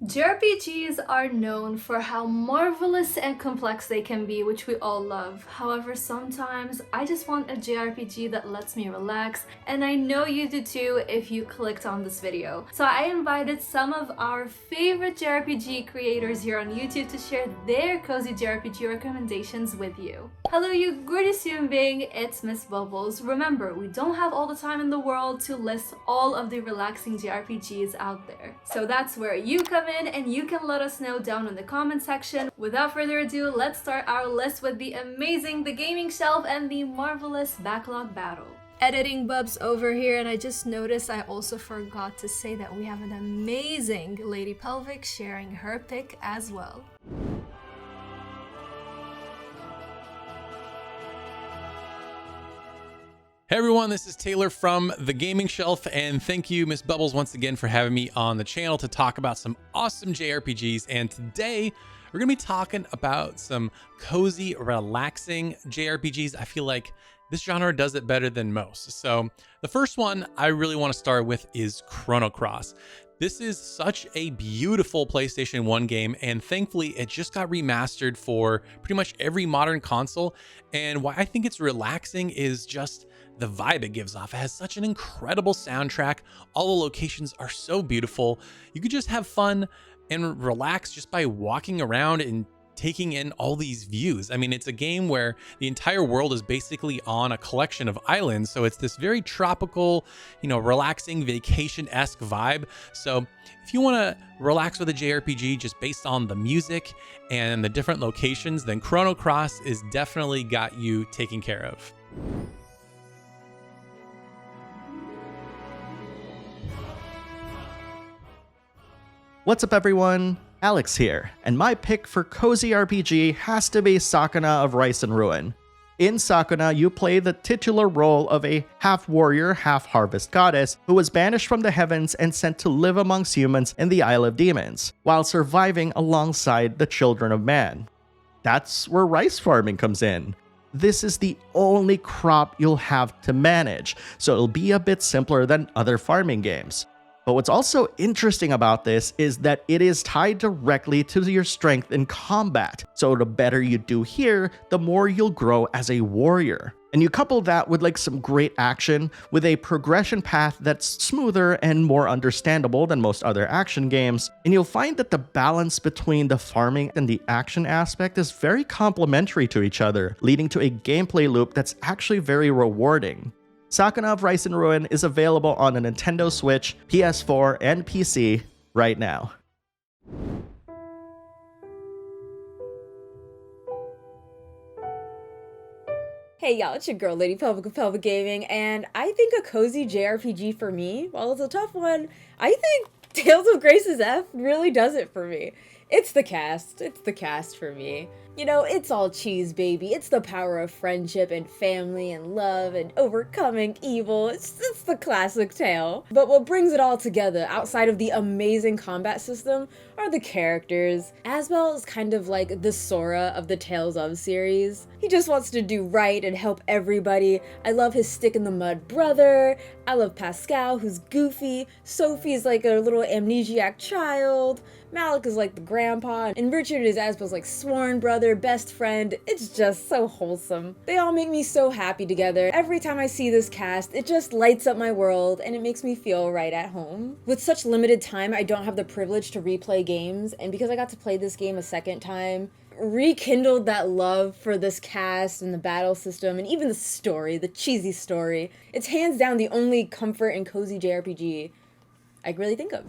JRPGs are known for how marvelous and complex they can be, which we all love. However, sometimes I just want a JRPG that lets me relax, and I know you do too if you clicked on this video. So I invited some of our favorite JRPG creators here on YouTube to share their cozy JRPG recommendations with you. Hello you gorgeous human being, it's Miss Bubbles. Remember, we don't have all the time in the world to list all of the relaxing JRPGs out there. So that's where you come in, and you can let us know down in the comment section. Without further ado, let's start our list with the amazing The Gaming Shelf and the marvelous Backlog Battle. Editing Bubs over here, and I just noticed I also forgot to say that we have an amazing Lady Pelvic sharing her pick as well. Hey everyone, this is Taylor from The Gaming Shelf, and thank you, Miss Bubbles, once again for having me on the channel to talk about some awesome JRPGs. And today, we're going to be talking about some cozy, relaxing JRPGs. I feel like this genre does it better than most. So the first one I really want to start with is Chrono Cross. This is such a beautiful PlayStation 1 game, and thankfully it just got remastered for pretty much every modern console. And why I think it's relaxing is just the vibe it gives off. It has such an incredible soundtrack. All the locations are so beautiful. You could just have fun and relax just by walking around and taking in all these views. I mean, it's a game where the entire world is basically on a collection of islands. So it's this very tropical, relaxing vacation-esque vibe. So if you want to relax with a JRPG just based on the music and the different locations, then Chrono Cross is definitely got you taken care of. What's up everyone, Alex here, and my pick for cozy RPG has to be Sakuna of Rice and Ruin. In Sakuna, you play the titular role of a half-warrior, half-harvest goddess who was banished from the heavens and sent to live amongst humans in the Isle of Demons, while surviving alongside the children of man. That's where rice farming comes in. This is the only crop you'll have to manage, so it'll be a bit simpler than other farming games. But what's also interesting about this is that it is tied directly to your strength in combat. So the better you do here, the more you'll grow as a warrior. And you couple that with some great action with a progression path that's smoother and more understandable than most other action games. And you'll find that the balance between the farming and the action aspect is very complementary to each other, leading to a gameplay loop that's actually very rewarding. Sakuna of Rice and Ruin is available on the Nintendo Switch, PS4, and PC right now. Hey y'all, it's your girl Lady Pelvic of Pelvic Gaming, and I think a cozy JRPG for me, while it's a tough one, I think Tales of Grace's F really does it for me. It's the cast for me. It's all cheese, baby. It's the power of friendship and family and love and overcoming evil. It's the classic tale. But what brings it all together, outside of the amazing combat system, are the characters. Asbel is kind of like the Sora of the Tales of series. He just wants to do right and help everybody. I love his stick-in-the-mud brother. I love Pascal, who's goofy. Sophie's like a little amnesiac child. Malik is like the grandpa, and Richard is Asbel's sworn brother, best friend. It's just so wholesome. They all make me so happy together. Every time I see this cast, it just lights up my world, and it makes me feel right at home. With such limited time, I don't have the privilege to replay games, and because I got to play this game a second time, rekindled that love for this cast and the battle system and even the story, the cheesy story. It's hands down the only comfort and cozy JRPG I can really think of.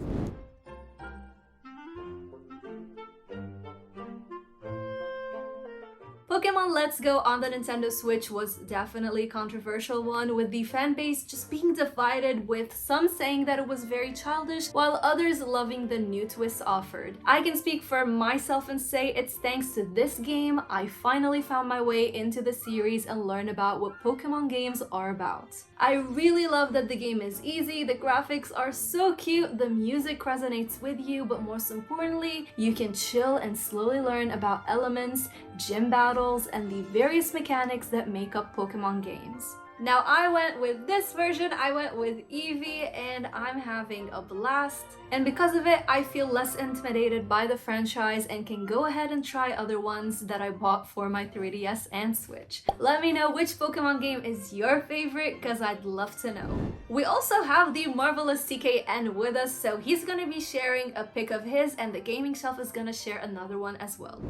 Pokemon Let's Go on the Nintendo Switch was definitely a controversial one, with the fanbase just being divided, with some saying that it was very childish, while others loving the new twists offered. I can speak for myself and say it's thanks to this game I finally found my way into the series and learned about what Pokemon games are about. I really love that the game is easy, the graphics are so cute, the music resonates with you, but most importantly, you can chill and slowly learn about elements, gym battles, and the various mechanics that make up Pokemon games. Now I went with this version, I went with Eevee, and I'm having a blast. And because of it, I feel less intimidated by the franchise and can go ahead and try other ones that I bought for my 3DS and Switch. Let me know which Pokemon game is your favorite, because I'd love to know. We also have the marvelous TKN with us, so he's gonna be sharing a pic of his, and the Gaming Shelf is gonna share another one as well.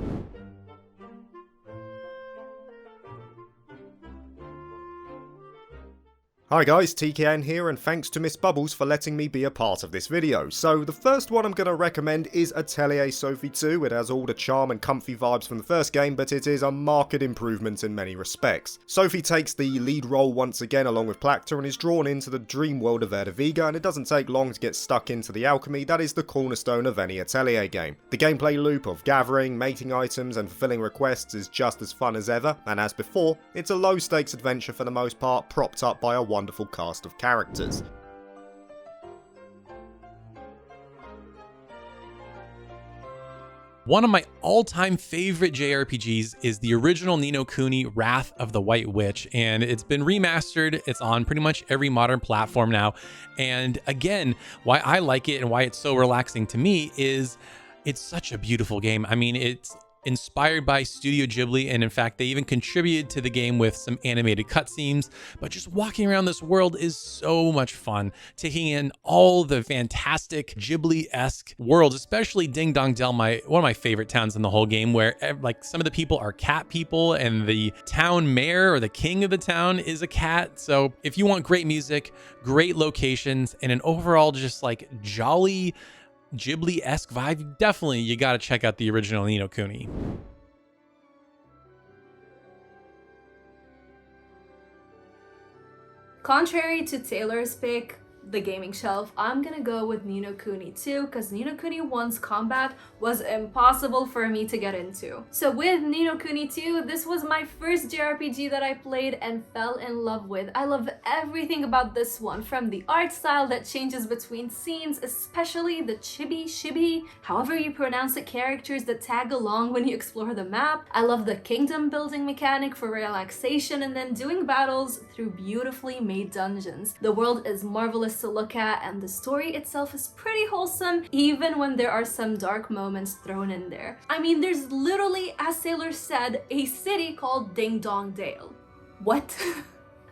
Hi guys, TKN here, and thanks to Miss Bubbles for letting me be a part of this video. So the first one I'm going to recommend is Atelier Sophie 2. It has all the charm and comfy vibes from the first game, but it is a marked improvement in many respects. Sophie takes the lead role once again along with Placta and is drawn into the dream world of Erdeviga, and it doesn't take long to get stuck into the alchemy that is the cornerstone of any Atelier game. The gameplay loop of gathering, mating items and fulfilling requests is just as fun as ever, and as before, it's a low stakes adventure for the most part, propped up by a wonderful cast of characters. One of my all-time favorite JRPGs is the original Nino Kuni Wrath of the White Witch, and it's been remastered. It's on pretty much every modern platform now. And again, why I like it and why it's so relaxing to me is it's such a beautiful game. I mean, it's inspired by Studio Ghibli, and in fact they even contributed to the game with some animated cutscenes, but just walking around this world is so much fun, taking in all the fantastic Ghibli-esque worlds, especially Ding Dong Dell, one of my favorite towns in the whole game, where like some of the people are cat people and the town mayor or the king of the town is a cat. So if you want great music, great locations, and an overall just like jolly Ghibli-esque vibe, definitely you gotta check out the original Nino Kuni. Contrary to Taylor's pick, the Gaming Shelf, I'm gonna go with Nino Kuni 2, because Nino Kuni 1's combat was impossible for me to get into. So with Nino Kuni 2, this was my first JRPG that I played and fell in love with. I love everything about this one, from the art style that changes between scenes, especially the chibi, however you pronounce the characters that tag along when you explore the map. I love the kingdom building mechanic for relaxation, and then doing battles through beautifully made dungeons. The world is marvelous to look at, and the story itself is pretty wholesome, even when there are some dark moments thrown in there. I mean, there's literally, as Taylor said, a city called Ding Dong Dale. What?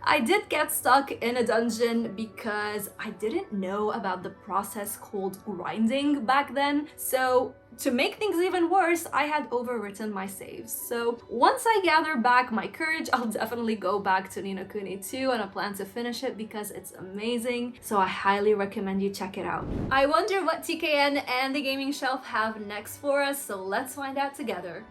I did get stuck in a dungeon because I didn't know about the process called grinding back then. So to make things even worse, I had overwritten my saves. So once I gather back my courage, I'll definitely go back to Nino Kuni 2, and I plan to finish it because it's amazing. So I highly recommend you check it out. I wonder what TKN and the Gaming Shelf have next for us, so let's find out together.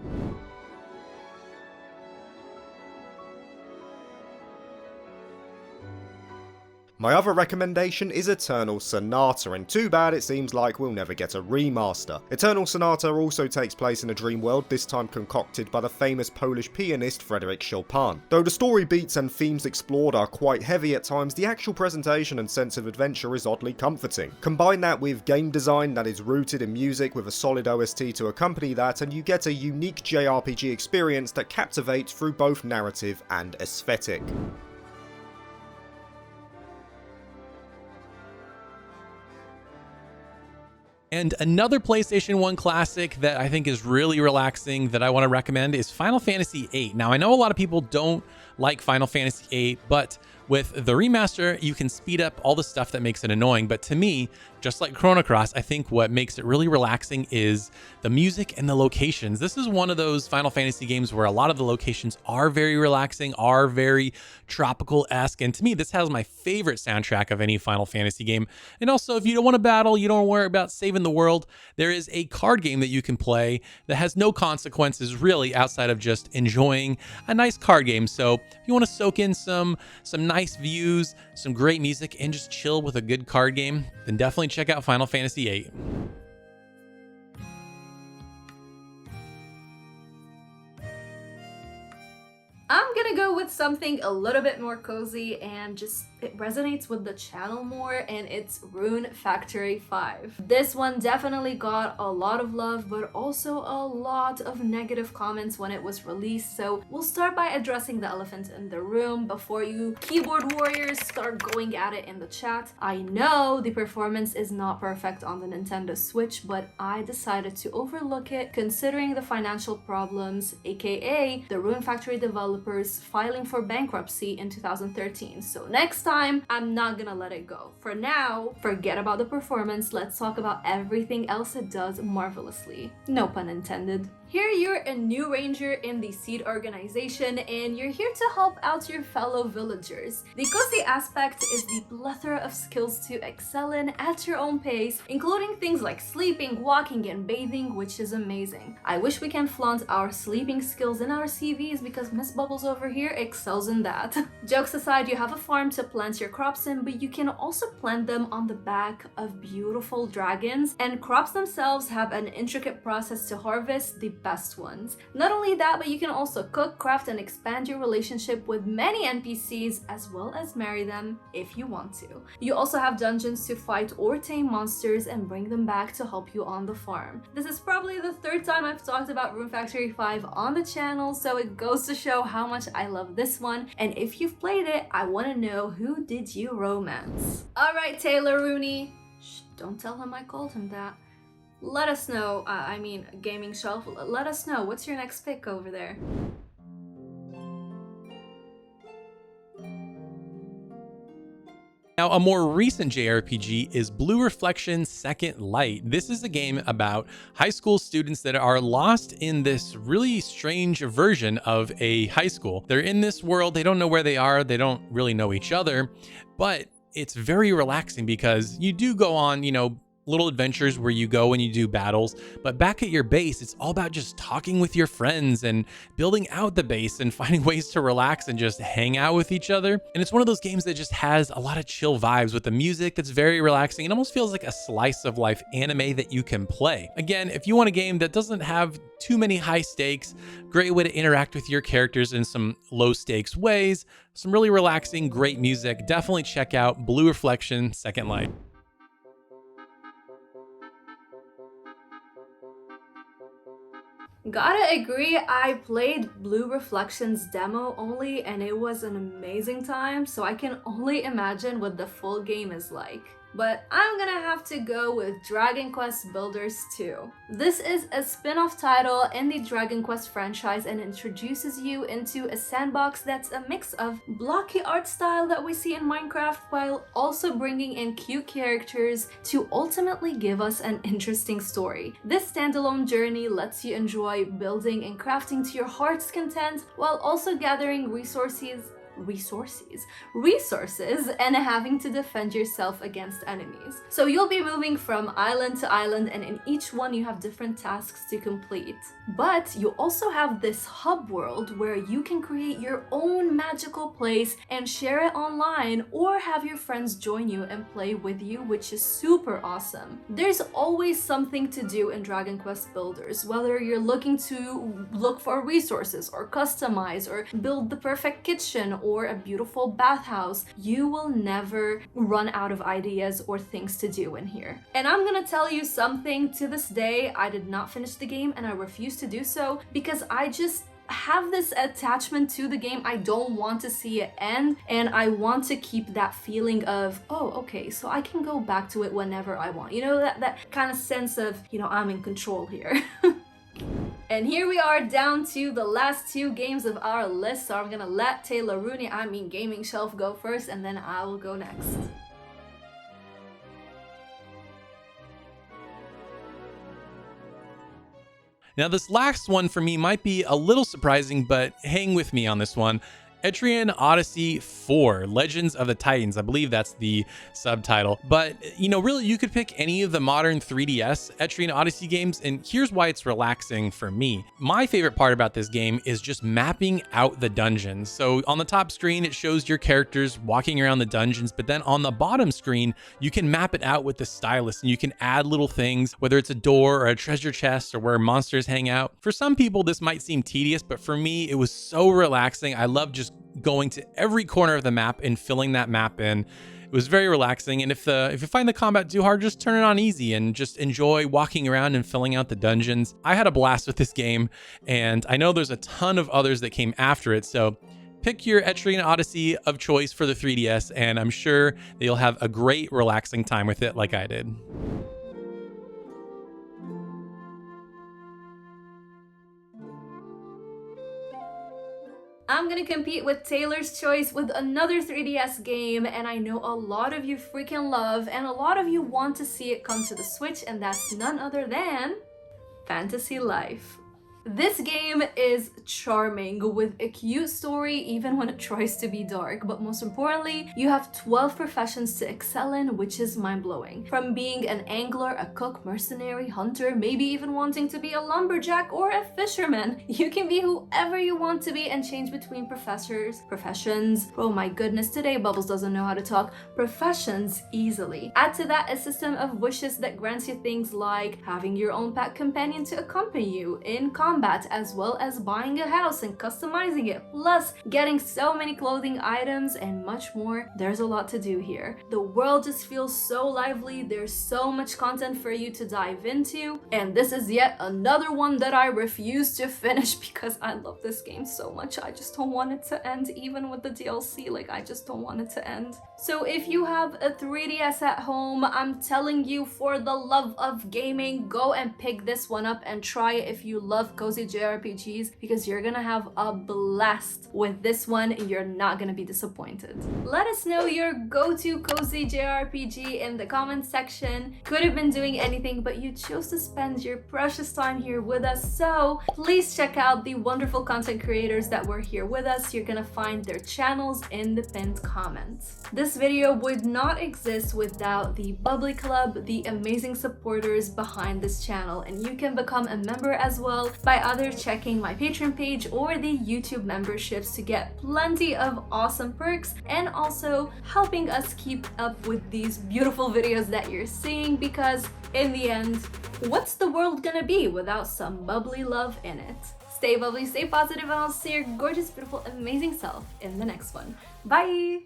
My other recommendation is Eternal Sonata, and too bad it seems like we'll never get a remaster. Eternal Sonata also takes place in a dream world, this time concocted by the famous Polish pianist Frédéric Chopin. Though the story beats and themes explored are quite heavy at times, the actual presentation and sense of adventure is oddly comforting. Combine that with game design that is rooted in music with a solid OST to accompany that, and you get a unique JRPG experience that captivates through both narrative and aesthetic. And another PlayStation 1 classic that I think is really relaxing that I want to recommend is Final Fantasy VIII. Now, I know a lot of people don't like Final Fantasy VIII, but with the remaster, you can speed up all the stuff that makes it annoying. But to me, just like Chrono Cross, I think what makes it really relaxing is the music and the locations. This is one of those Final Fantasy games where a lot of the locations are very relaxing, are very tropical-esque. And to me, this has my favorite soundtrack of any Final Fantasy game. And also, if you don't want to battle, you don't worry about saving the world, there is a card game that you can play that has no consequences really outside of just enjoying a nice card game. So if you want to soak in some nice views, some great music, and just chill with a good card game, then definitely check out Final Fantasy VIII. I'm I'm gonna go with something a little bit more cozy and just it resonates with the channel more, and it's Rune Factory 5. This one definitely got a lot of love, but also a lot of negative comments when it was released, so we'll start by addressing the elephant in the room before you keyboard warriors start going at it in the chat. I know the performance is not perfect on the Nintendo Switch, but I decided to overlook it considering the financial problems, aka the Rune Factory developers filing for bankruptcy in 2013. So next time, I'm not gonna let it go. For now, forget about the performance, let's talk about everything else it does marvelously. No pun intended. Here you're a new ranger in the Seed organization, and you're here to help out your fellow villagers. The cozy aspect is the plethora of skills to excel in at your own pace, including things like sleeping, walking, and bathing, which is amazing. I wish we can flaunt our sleeping skills in our CVs because Miss Bubbles over here excels in that. Jokes aside, you have a farm to plant your crops in, but you can also plant them on the back of beautiful dragons, and crops themselves have an intricate process to harvest the best ones. Not only that, but you can also cook, craft, and expand your relationship with many NPCs as well as marry them if you want to. You also have dungeons to fight or tame monsters and bring them back to help you on the farm. This is probably the third time I've talked about Rune Factory 5 on the channel, so it goes to show how much I love this one, and if you've played it, I want to know, who did you romance? Alright, Taylor Rune. Shh, don't tell him I called him that. Let us know, I mean, Gaming Shelf, let us know, what's your next pick over there? Now, a more recent JRPG is Blue Reflection Second Light. This is a game about high school students that are lost in this really strange version of a high school. They're in this world, they don't know where they are, they don't really know each other, but it's very relaxing because you do go on, little adventures where you go and you do battles, but back at your base, it's all about just talking with your friends and building out the base and finding ways to relax and just hang out with each other. And it's one of those games that just has a lot of chill vibes with the music that's very relaxing. It almost feels like a slice of life anime that you can play. Again, if you want a game that doesn't have too many high stakes, great way to interact with your characters in some low stakes ways, some really relaxing, great music, definitely check out Blue Reflection Second Light. Gotta agree, I played Blue Reflection's demo only and it was an amazing time, so I can only imagine what the full game is like. But I'm gonna have to go with Dragon Quest Builders 2. This is a spin-off title in the Dragon Quest franchise and introduces you into a sandbox that's a mix of blocky art style that we see in Minecraft while also bringing in cute characters to ultimately give us an interesting story. This standalone journey lets you enjoy building and crafting to your heart's content while also gathering resources and having to defend yourself against enemies. So you'll be moving from island to island, and in each one you have different tasks to complete. But you also have this hub world where you can create your own magical place and share it online, or have your friends join you and play with you, which is super awesome. There's always something to do in Dragon Quest Builders, whether you're looking to look for resources or customize or build the perfect kitchen or a beautiful bathhouse. You will never run out of ideas or things to do in here. And I'm gonna tell you something, to this day I did not finish the game and I refuse to do so because I just have this attachment to the game. I don't want to see it end, and I want to keep that feeling of, oh, okay, so I can go back to it whenever I want. That kind of sense of, I'm in control here. And here we are down to the last two games of our list, so I'm gonna let Taylor Rune, Gaming Shelf, go first, and then I will go next. Now, this last one for me might be a little surprising, but hang with me on this one. Etrian Odyssey 4, Legends of the Titans. I believe that's the subtitle. But, you know, really, you could pick any of the modern 3DS Etrian Odyssey games, and here's why it's relaxing for me. My favorite part about this game is just mapping out the dungeons. So on the top screen, it shows your characters walking around the dungeons, but then on the bottom screen, you can map it out with the stylus, and you can add little things, whether it's a door or a treasure chest or where monsters hang out. For some people, this might seem tedious, but for me, it was so relaxing. I love just going to every corner of the map and filling that map in. It was very relaxing, and if you find the combat too hard, just turn it on easy and just enjoy walking around and filling out the dungeons. I had a blast with this game, and I know there's a ton of others that came after it, so pick your Etrian Odyssey of choice for the 3DS, and I'm sure that you'll have a great relaxing time with it like I did. I'm gonna compete with Taylor's choice with another 3DS game, and I know a lot of you freaking love and a lot of you want to see it come to the Switch, and that's none other than Fantasy Life. This game is charming with a cute story even when it tries to be dark, but most importantly, you have 12 professions to excel in, which is mind-blowing. From being an angler, a cook, mercenary, hunter, maybe even wanting to be a lumberjack or a fisherman, you can be whoever you want to be and change between professions. Oh my goodness, today Bubbles doesn't know how to talk. Professions easily. Add to that a system of wishes that grants you things like having your own pet companion to accompany you in combat, as well as buying a house and customizing it, plus getting so many clothing items and much more. There's a lot to do here. The world just feels so lively, there's so much content for you to dive into, and this is yet another one that I refuse to finish because I love this game so much. I just don't want it to end, even with the DLC, like I just don't want it to end. So if you have a 3DS at home, I'm telling you, for the love of gaming, go and pick this one up and try it if you love COZY JRPGs, because you're gonna have a blast with this one and you're not gonna be disappointed. Let us know your go-to COZY JRPG in the comments section. Could have been doing anything, but you chose to spend your precious time here with us, so please check out the wonderful content creators that were here with us. You're gonna find their channels in the pinned comments. This video would not exist without the Bubbly Club, the amazing supporters behind this channel, and you can become a member as well by either checking my Patreon page or the YouTube memberships to get plenty of awesome perks, and also helping us keep up with these beautiful videos that you're seeing, because in the end, what's the world gonna be without some bubbly love in it? Stay bubbly, stay positive, and I'll see your gorgeous, beautiful, amazing self in the next one. Bye!